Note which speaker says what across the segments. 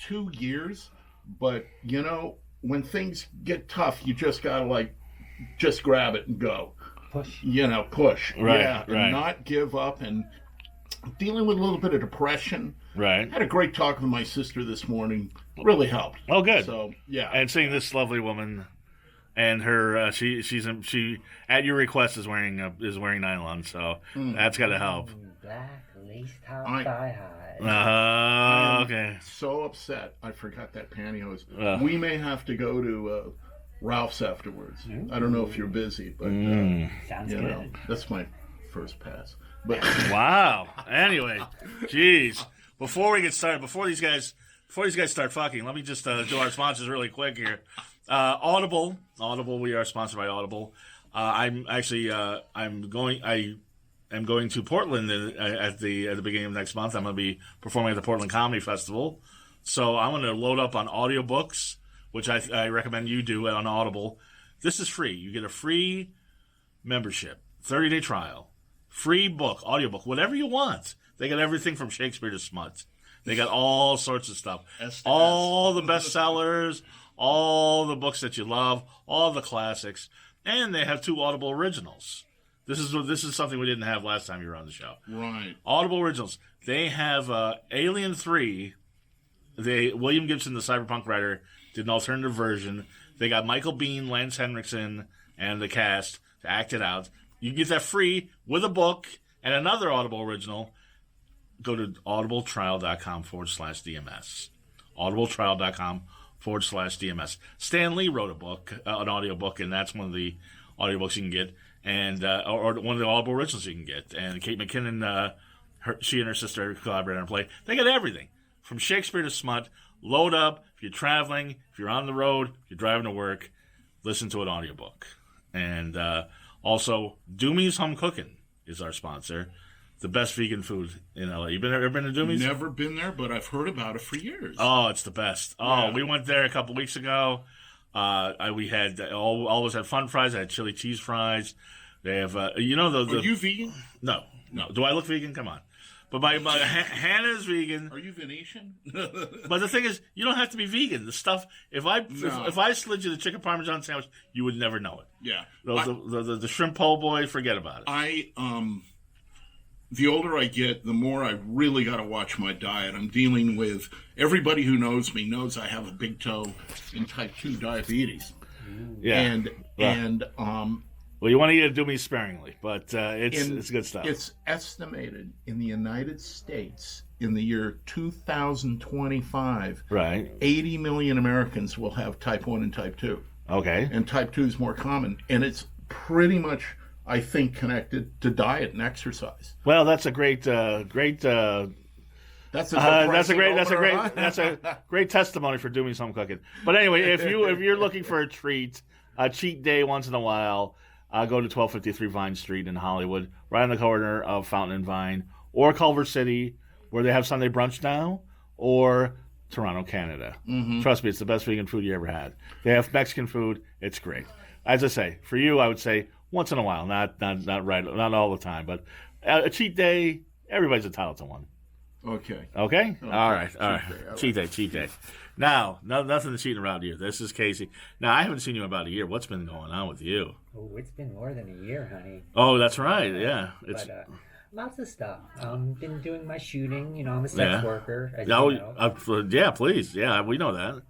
Speaker 1: 2 years, but when things get tough, you just gotta just grab it and go.
Speaker 2: Push.
Speaker 1: Push.
Speaker 3: Right,
Speaker 1: yeah,
Speaker 3: right.
Speaker 1: and not give up, and dealing with a little bit of depression.
Speaker 3: Right.
Speaker 1: Had a great talk with my sister this morning. Really helped.
Speaker 3: Oh, good.
Speaker 1: So yeah.
Speaker 3: And seeing this lovely woman, and her, she at your request is wearing nylon, so that's got to help.
Speaker 2: Black lace top thigh high.
Speaker 3: Okay.
Speaker 1: So upset, I forgot that pantyhose. We may have to go to Ralph's afterwards. I don't know if you're busy, but
Speaker 2: Sounds good.
Speaker 1: That's my first pass. But
Speaker 3: wow. Anyway, geez. Before we get started, before these guys start fucking, let me just do our sponsors really quick here. Audible. We are sponsored by Audible. I am going to Portland at the beginning of next month. I'm going to be performing at the Portland Comedy Festival. So I'm going to load up on audiobooks, which I recommend you do on Audible. This is free. You get a free membership, 30-day trial, free book, audiobook, whatever you want. They got everything from Shakespeare to smut. They got all sorts of stuff. All the bestsellers, all the books that you love, all the classics. And they have 2 Audible originals. This is something we didn't have last time you were on the show.
Speaker 1: Right.
Speaker 3: Audible originals. They have Alien 3. William Gibson, the cyberpunk writer, did an alternative version. They got Michael Biehn, Lance Henriksen, and the cast to act it out. You can get that free with a book and another Audible original. Go to audibletrial.com/DMS. audibletrial.com/DMS. Stan Lee wrote a book, an audiobook, and that's one of the audiobooks you can get, and or one of the Audible originals you can get. And Kate McKinnon, she and her sister collaborate on a play. They got everything from Shakespeare to smut. Load up if you're traveling, if you're on the road, if you're driving to work. Listen to an audiobook. And also, Doomy's Home Cooking is our sponsor. The best vegan food in LA. Ever been to Doomy's?
Speaker 1: Never been there, but I've heard about it for years.
Speaker 3: Oh, it's the best. Oh, we went there a couple weeks ago. We had always had fun fries. I had chili cheese fries. They have Are you vegan? No. Do I look vegan? Come on. But my Hannah's vegan.
Speaker 1: Are you Venetian?
Speaker 3: But the thing is, you don't have to be vegan. The stuff. If I slid you the chicken parmesan sandwich, you would never know it.
Speaker 1: Yeah.
Speaker 3: The shrimp po' boy, forget about it.
Speaker 1: The older I get, the more I really got to watch my diet. I'm dealing with, everybody who knows me knows I have a big toe in type 2 diabetes.
Speaker 3: Yeah. Well, you want to eat it, do me sparingly, but it's good stuff.
Speaker 1: It's estimated in the United States in the year 2025,
Speaker 3: right,
Speaker 1: 80 million Americans will have type 1 and type 2.
Speaker 3: Okay.
Speaker 1: And type 2 is more common. And it's pretty much, I think, connected to diet and exercise.
Speaker 3: Well, that's a great that's a great testimony for doing some cooking. But anyway, if you're looking for a cheat day once in a while, go to 1253 Vine Street in Hollywood, right on the corner of Fountain and Vine, or Culver City, where they have Sunday brunch now, or Toronto, Canada. Mm-hmm. Trust me, it's the best vegan food you ever had. They have Mexican food. It's great. As I say, for you, I would say once in a while, not all the time, but a cheat day. Everybody's entitled to one.
Speaker 1: Okay.
Speaker 3: All right. Cheat day. Now, nothing to cheating around here. This is Kacy. Now, I haven't seen you in about a year. What's been going on with you?
Speaker 2: Oh, it's been more than a year, honey.
Speaker 3: Oh, that's right. Yeah.
Speaker 2: Lots of stuff. Been doing my shooting. I'm a sex worker, as you know.
Speaker 3: Yeah, please. Yeah, we know that.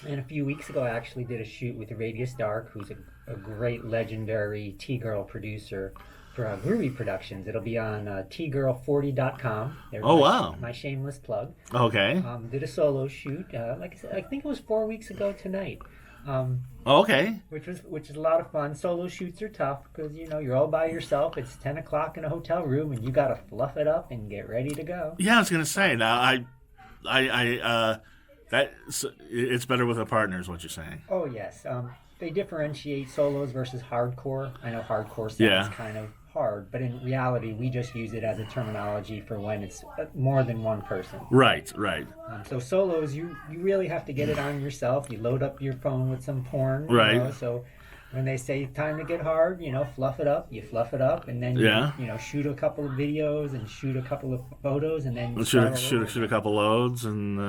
Speaker 2: And a few weeks ago, I actually did a shoot with Radius Dark, who's a great, legendary TGirl producer for Groovy Productions. It'll be on tgirl40.com.
Speaker 3: Wow.
Speaker 2: My shameless plug.
Speaker 3: Okay.
Speaker 2: Did a solo shoot. Like I said, I think it was 4 weeks ago tonight.
Speaker 3: Okay.
Speaker 2: Which is a lot of fun. Solo shoots are tough because you're all by yourself. It's 10 o'clock in a hotel room, and you got to fluff it up and get ready to go.
Speaker 3: Yeah, I was gonna say. Now, it's better with a partner, is what you're saying.
Speaker 2: Oh yes. They differentiate solos versus hardcore. I know hardcore sounds kind of hard, but in reality, we just use it as a terminology for when it's more than one person.
Speaker 3: Right.
Speaker 2: So solos, you really have to get it on yourself. You load up your phone with some porn.
Speaker 3: Right.
Speaker 2: So when they say time to get hard, fluff it up. You fluff it up, and then you shoot a couple of videos and shoot a couple of photos, and then
Speaker 3: shoot a couple loads and.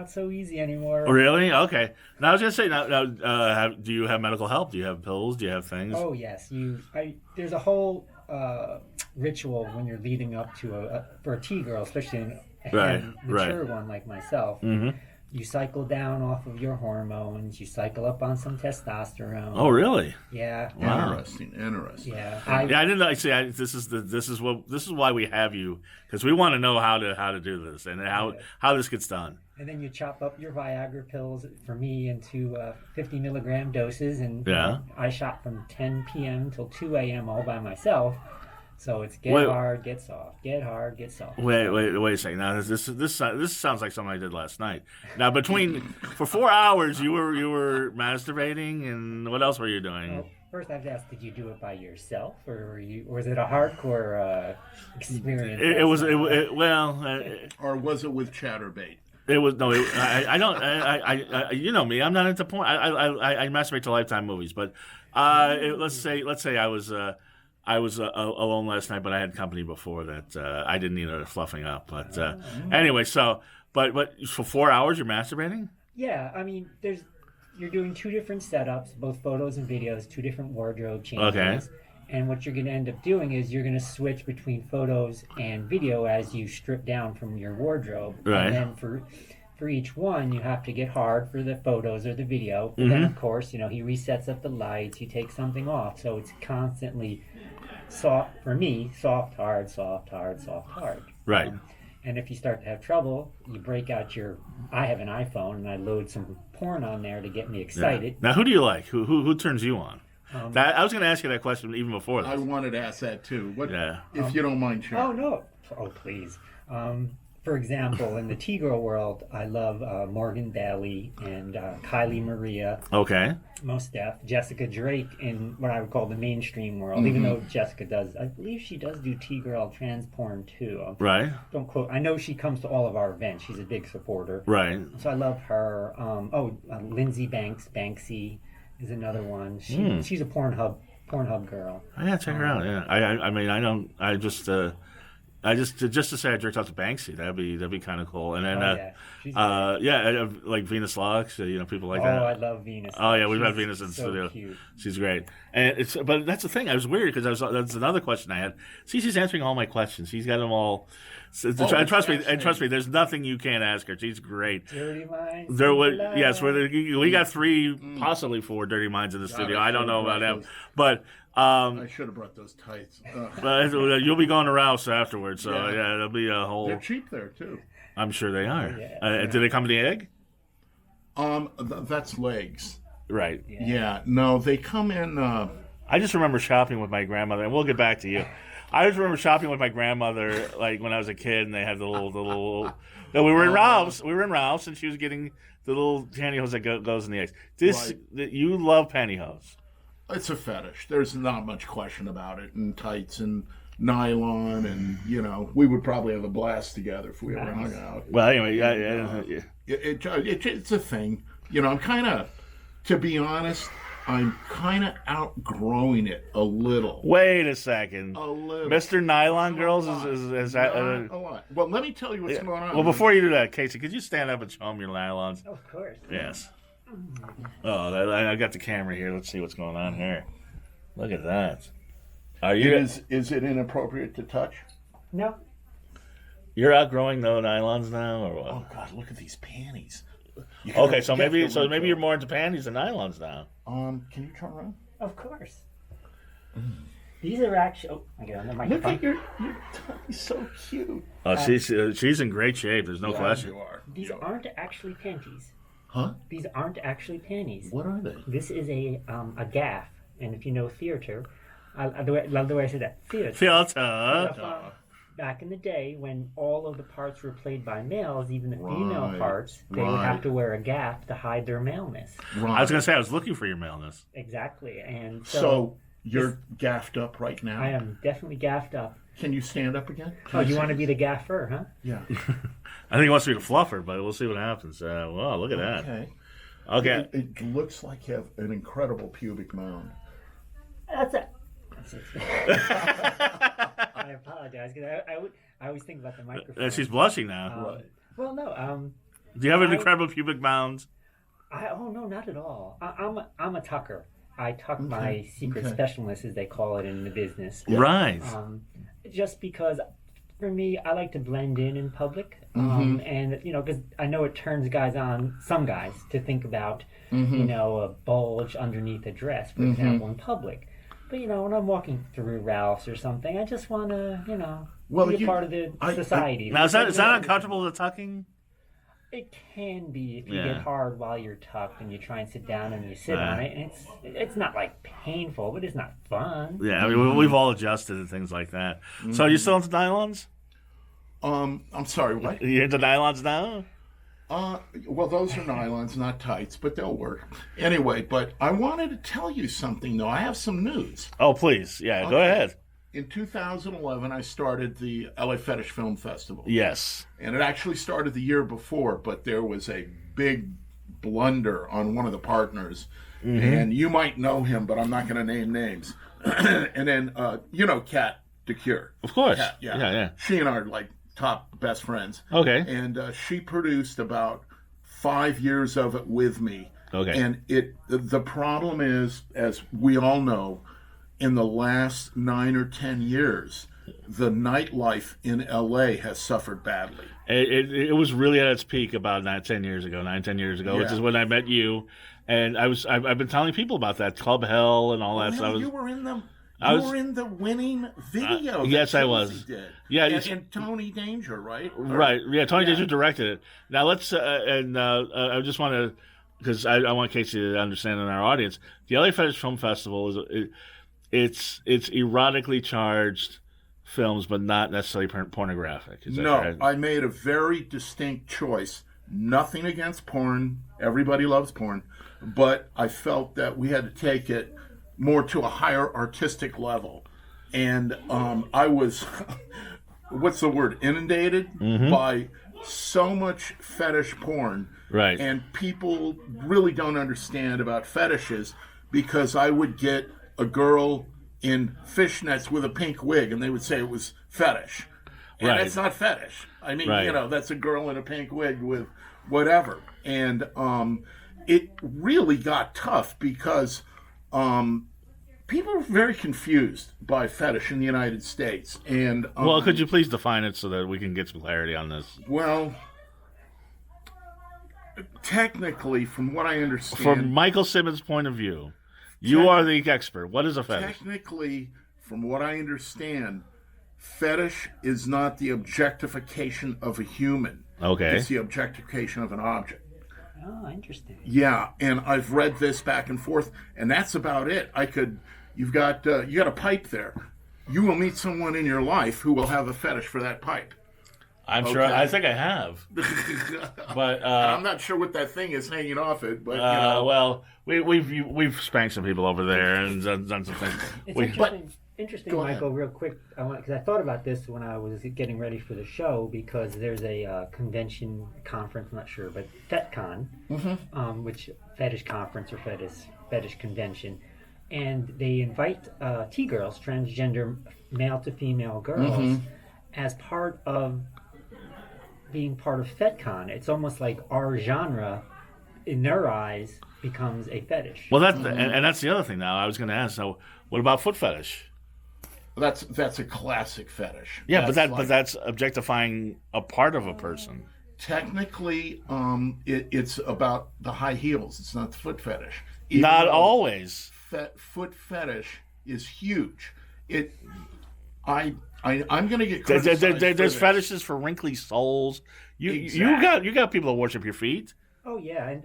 Speaker 2: not so easy anymore.
Speaker 3: Really? Okay. Now I was gonna say, do you have medical help? Do you have pills? Do you have things?
Speaker 2: Oh yes, there's a whole ritual when you're leading up to for a T-girl, especially a mature one like myself.
Speaker 3: Mm-hmm.
Speaker 2: You cycle down off of your hormones. You cycle up on some testosterone.
Speaker 3: Oh, really?
Speaker 2: Yeah.
Speaker 3: Wow.
Speaker 1: Interesting.
Speaker 2: Yeah.
Speaker 3: I didn't know. See, this is why we have you, because we want to know how to do this and how this gets done.
Speaker 2: And then you chop up your Viagra pills, for me, into 50 milligram doses. And I shot from 10 p.m. till 2 a.m. all by myself. So it's hard, get soft, get hard, get soft.
Speaker 3: Wait a second. Now this sounds like something I did last night. Now for 4 hours you were masturbating, and what else were you doing?
Speaker 2: Well, first I have to ask, did you do it by yourself, or was it a hardcore experience?
Speaker 1: Or was it with Chatterbait?
Speaker 3: It was no. I don't. You know me. I'm not into porn. I masturbate to Lifetime movies, but let's say I was alone last night, but I had company before that. I didn't need a fluffing up. But anyway, but for 4 hours you're masturbating?
Speaker 2: Yeah, I mean, you're doing two different setups, both photos and videos, two different wardrobe changes.
Speaker 3: Okay.
Speaker 2: And what you're going to end up doing is you're going to switch between photos and video as you strip down from your wardrobe.
Speaker 3: Right.
Speaker 2: And then for each one, you have to get hard for the photos or the video. But then, of course, he resets up the lights. You take something off. So it's constantly soft, for me, soft, hard, soft, hard, soft, hard.
Speaker 3: Right.
Speaker 2: And if you start to have trouble, you break out I have an iPhone, and I load some porn on there to get me excited.
Speaker 3: Yeah. Now, who do you like? Who turns you on? I was going to ask you that question even before this.
Speaker 1: I wanted to ask that too. If you don't mind sharing?
Speaker 2: Oh, no. Oh, please. For example, in the T-girl world, I love Morgan Bailey and Kylie Maria.
Speaker 3: Okay.
Speaker 2: Most Def. Jessica Drake in what I would call the mainstream world, even though Jessica I believe she does do T-girl trans porn too.
Speaker 3: Right.
Speaker 2: Don't quote. I know she comes to all of our events. She's a big supporter.
Speaker 3: Right.
Speaker 2: So I love her. Lindsay Banksy is another one. She's a Pornhub girl.
Speaker 3: I gotta check her out. Yeah. I just to say I jerked out to Banksy. That'd be kind of cool. And then like Venus Lux, people like that.
Speaker 2: Oh, I love Venus.
Speaker 3: Oh yeah, we've had Venus in the
Speaker 2: so
Speaker 3: studio.
Speaker 2: Cute.
Speaker 3: She's great. And but that's the thing. I was weird because that's another question I had. See, she's answering all my questions. She's got them all. And trust me. There's nothing you can't ask her. She's great.
Speaker 2: Dirty minds.
Speaker 3: We got 3, possibly 4 dirty minds in the studio. I don't know about them, but.
Speaker 1: I should have brought those tights.
Speaker 3: But you'll be going to Rouse afterwards, so yeah, it'll be a whole.
Speaker 1: They're cheap there too.
Speaker 3: I'm sure they are.
Speaker 2: Yeah.
Speaker 3: Do they come in the egg?
Speaker 1: That's legs.
Speaker 3: Right.
Speaker 1: Yeah. No, they come in.
Speaker 3: I just remember shopping with my grandmother, and we'll get back to you. I just remember shopping with my grandmother, like when I was a kid, and they had the little. No, we were in Ralph's. We were in Ralph's, and she was getting the little pantyhose that goes in the eggs. You love pantyhose.
Speaker 1: It's a fetish. There's not much question about it. And tights and nylon, and we would probably have a blast together if we ever hung out.
Speaker 3: Well, anyway,
Speaker 1: it's a thing. I'm kind of, to be honest, I'm kind of outgrowing it a little.
Speaker 3: Wait a second.
Speaker 1: A little.
Speaker 3: Mr. Nylon Girls is that
Speaker 1: a lot. Well, let me tell you what's going on.
Speaker 3: Well, before you do that, Kacy, could you stand up and show them your nylons?
Speaker 2: Oh, of course.
Speaker 3: Yes. Oh, I got the camera here. Let's see what's going on here. Look at that.
Speaker 1: Is it inappropriate to touch?
Speaker 2: No.
Speaker 3: You're outgrowing no nylons now, or what?
Speaker 1: Oh God, look at these panties.
Speaker 3: Okay, so maybe you're more into panties than nylons now.
Speaker 1: Can you turn around?
Speaker 2: Of course. These are actually. Oh, I get on the microphone.
Speaker 1: Look at your tummy's so cute.
Speaker 3: Oh, she's in great shape. There's no question.
Speaker 1: You are.
Speaker 2: These aren't actually panties.
Speaker 1: Huh?
Speaker 2: These aren't actually panties.
Speaker 1: What are they?
Speaker 2: This is a gaff, and if you know theater, I love the way I said that.
Speaker 3: Theater.
Speaker 2: Back in the day, when all of the parts were played by males, even the female parts, they would have to wear a gaff to hide their maleness.
Speaker 3: Right. I was going to say I was looking for your maleness.
Speaker 2: Exactly, and
Speaker 1: so you're gaffed up right now.
Speaker 2: I am definitely gaffed up.
Speaker 1: Can you stand up again?
Speaker 2: You want to be the gaffer, huh?
Speaker 1: Yeah.
Speaker 3: I think he wants me to fluff her, but we'll see what happens. Well, look at that. Okay.
Speaker 1: It looks like you have an incredible pubic mound.
Speaker 2: That's it. I apologize because I always think about the microphone.
Speaker 3: She's blushing now.
Speaker 2: Well, no.
Speaker 3: Do you have an incredible pubic mound?
Speaker 2: Oh no, not at all. I'm a tucker. I tuck my secret specialness, as they call it in the business.
Speaker 3: Right.
Speaker 2: Just because, for me, I like to blend in public, and because I know it turns some guys to think about, a bulge underneath a dress, for example, in public. But when I'm walking through Ralph's or something, I just want to, be a part of the society.
Speaker 3: Now, is that uncomfortable, the tucking?
Speaker 2: It can be if you get hard while you're tucked and you try and sit down and you sit on it, and it's not like painful, but it's not fun.
Speaker 3: Yeah, I mean, we've all adjusted and things like that. So are you still into nylons?
Speaker 1: I'm sorry, what?
Speaker 3: You into nylons now?
Speaker 1: Well, those are nylons, not tights, but they'll work. Anyway, but I wanted to tell you something, though. I have some news.
Speaker 3: Oh, please. Yeah, go ahead.
Speaker 1: In 2011, I started the LA Fetish Film Festival.
Speaker 3: Yes.
Speaker 1: And it actually started the year before, but there was a big blunder on one of the partners. And you might know him, but I'm not going to name names. And then, Kacy TGirl.
Speaker 3: Of course.
Speaker 1: Kat,
Speaker 3: Yeah.
Speaker 1: She and I are like top best friends.
Speaker 3: Okay.
Speaker 1: And she produced about 5 years of it with me.
Speaker 3: Okay.
Speaker 1: And the problem is, as we all know, in the last 9 or 10 years, the nightlife in LA has suffered badly.
Speaker 3: It was really at its peak about 10 years ago, which is when I met you. And I've been telling people about that Club Hell and all that stuff.
Speaker 1: You were in the winning video.
Speaker 3: Yes, I was.
Speaker 1: Did.
Speaker 3: Yeah,
Speaker 1: and Tony Danger, right?
Speaker 3: Right. Yeah, Tony Danger directed it. Now let's I just want to, because I want Kacy to understand in our audience, the LA Fetish Film Festival it's erotically charged films, but not necessarily pornographic. Is that correct?
Speaker 1: I made a very distinct choice. Nothing against porn. Everybody loves porn. But I felt that we had to take it more to a higher artistic level. And I was, what's the word, inundated by so much fetish porn.
Speaker 3: Right.
Speaker 1: And people really don't understand about fetishes, because I would get a girl in fishnets with a pink wig, and they would say it was fetish. And that's not fetish. I mean, that's a girl in a pink wig with whatever. And it really got tough because people are very confused by fetish in the United States. And
Speaker 3: well, could you please define it so that we can get some clarity on this?
Speaker 1: Well, technically, from what I understand,
Speaker 3: from Michael Simmons' point of view, you are the expert. What is a fetish?
Speaker 1: Technically, from what I understand, fetish is not the objectification of a human.
Speaker 3: Okay.
Speaker 1: It's the objectification of an object.
Speaker 2: Oh, interesting.
Speaker 1: Yeah, and I've read this back and forth, and that's about it. You got a pipe there. You will meet someone in your life who will have a fetish for that pipe.
Speaker 3: I'm sure. I think I have, but
Speaker 1: I'm not sure what that thing is hanging off it. But
Speaker 3: well, we've spanked some people over there and done some things.
Speaker 2: It's interesting, Michael. Real quick, because I thought about this when I was getting ready for the show, because there's a convention conference. I'm not sure, but FetCon, which fetish conference or fetish convention, and they invite T-girls, transgender male to female girls, as part of being part of FetCon. It's almost like our genre, in their eyes, becomes a fetish.
Speaker 3: Well, and that's the other thing. Now, I was going to ask. So, what about foot fetish?
Speaker 1: That's a classic fetish.
Speaker 3: Yeah, but that's objectifying a part of a person.
Speaker 1: Technically, it's about the high heels. It's not the foot fetish.
Speaker 3: Not always.
Speaker 1: Foot fetish is huge. I'm going to get criticized.
Speaker 3: There's fetishes for wrinkly soles. You got people that worship your feet.
Speaker 2: Oh yeah, and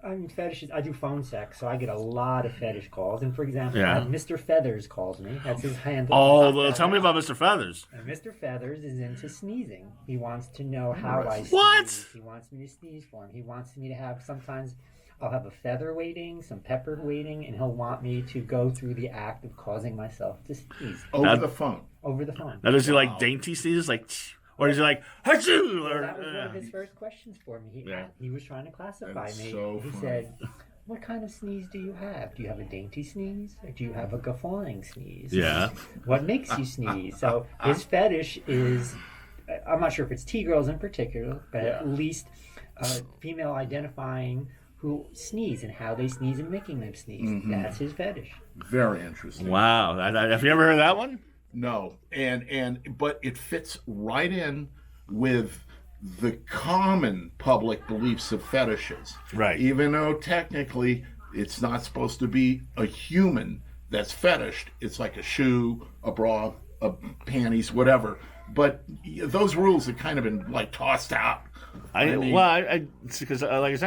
Speaker 2: I'm fetishes. I do phone sex, so I get a lot of fetish calls. And for example, Mr. Feathers calls me. That's his handle.
Speaker 3: Oh, tell me about Mr. Feathers.
Speaker 2: And Mr. Feathers is into sneezing. He wants to know how I sneeze.
Speaker 3: What?
Speaker 2: He wants me to sneeze for him. He wants me to have, sometimes I'll have a feather waiting, some pepper waiting, and he'll want me to go through the act of causing myself to sneeze.
Speaker 1: Over the phone.
Speaker 2: Now,
Speaker 3: does he like dainty sneezes? Or is he like, Achoo!
Speaker 2: Well, that was one of his first questions for me. He was trying to classify me. So he said, what kind of sneeze do you have? Do you have a dainty sneeze? Or do you have a guffawing sneeze?
Speaker 3: Yeah.
Speaker 2: What makes you sneeze? So his fetish is, I'm not sure if it's T-girls in particular, but at least a female identifying who sneeze and how they sneeze and making them sneeze.
Speaker 1: Mm-hmm.
Speaker 2: That's his fetish.
Speaker 1: Very interesting.
Speaker 3: Wow. Have you ever heard of that one?
Speaker 1: No, but it fits right in with the common public beliefs of fetishes.
Speaker 3: Right.
Speaker 1: Even though technically it's not supposed to be a human that's fetished. It's like a shoe, a bra, a panties, whatever. But those rules have kind of been like tossed out.
Speaker 3: Because like I said,